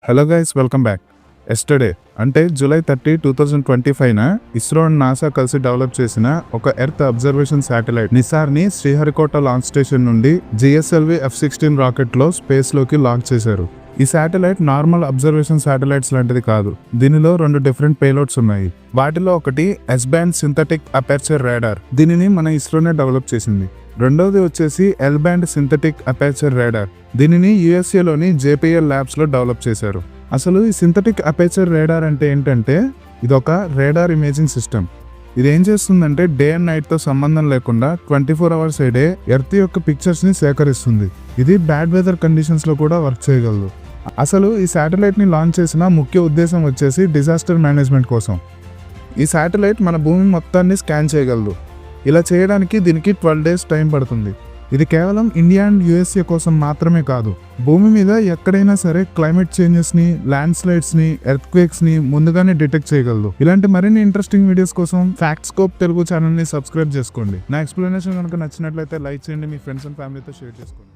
Hello guys, welcome back. Yesterday అంటే July 30, 2025న ISRO and NASA కలిసి డెవలప్ చేసిన ఒక ఎర్త్ అబ్జర్వేషన్ శాటిలైట్ నిసార్ని శ్రీహరికోట లాంచ్ స్టేషన్ నుండి జిఎస్ఎల్వి F-16 రాకెట్లో స్పేస్లోకి లాంచ్ చేశారు. ఈ శాటిలైట్ నార్మల్ అబ్జర్వేషన్ శాటిలైట్స్ లాంటిది కాదు. దీనిలో 2 డిఫరెంట్ పేలోడ్స్ ఉన్నాయి. వాటిలో ఒకటి S-బ్యాండ్ సింథటిక్ అపర్చర్ రాడార్. దీనిని మన ఇస్రోనే డెవలప్ చేసింది. రెండోది వచ్చేసి L-బ్యాండ్ సింథటిక్ అపర్చర్ రాడార్. దీనిని యుఎస్ఏలోని JPL ల్యాబ్స్లో డెవలప్ చేశారు. అసలు ఈ సింథటిక్ అపర్చర్ రాడార్ అంటే ఏంటంటే ఇదొక రాడార్ ఇమేజింగ్ సిస్టమ్. ఇది ఏం చేస్తుందంటే డే అండ్ నైట్తో సంబంధం లేకుండా 24 అవర్స్ ఏ డే ఎర్త్ యొక్క పిక్చర్స్ని సేకరిస్తుంది. ఇది బ్యాడ్ వెదర్ కండిషన్స్లో కూడా వర్క్ చేయగలదు. అసలు ఈ శాటిలైట్ని లాంచ్ చేసిన ముఖ్య ఉద్దేశం వచ్చేసి డిజాస్టర్ మేనేజ్మెంట్ కోసం. ఈ శాటిలైట్ మన భూమి మొత్తాన్ని స్కాన్ చేయగలదు. ఇలా చేయడానికి దీనికి 12 days టైం పడుతుంది. ఇది కేవలం ఇండియా అండ్ యుఎస్ఏ కోసం మాత్రమే కాదు, భూమి మీద ఎక్కడైనా సరే క్లైమేట్ చేంజెస్ని, ల్యాండ్ స్లైడ్స్ని, ఎర్త్ క్వేక్స్ని ముందుగానే డిటెక్ట్ చేయగలదు. ఇలాంటి మరిన్ని ఇంట్రెస్టింగ్ వీడియోస్ కోసం ఫ్యాక్ట్స్కోప్ తెలుగు ఛానల్ని సబ్స్క్రైబ్ చేసుకోండి. నా ఎక్స్ప్లెనేషన్ కనుక నచ్చినట్లయితే లైక్ చేయండి, మీ ఫ్రెండ్స్ అండ్ ఫ్యామిలీతో షేర్ చేసుకోండి.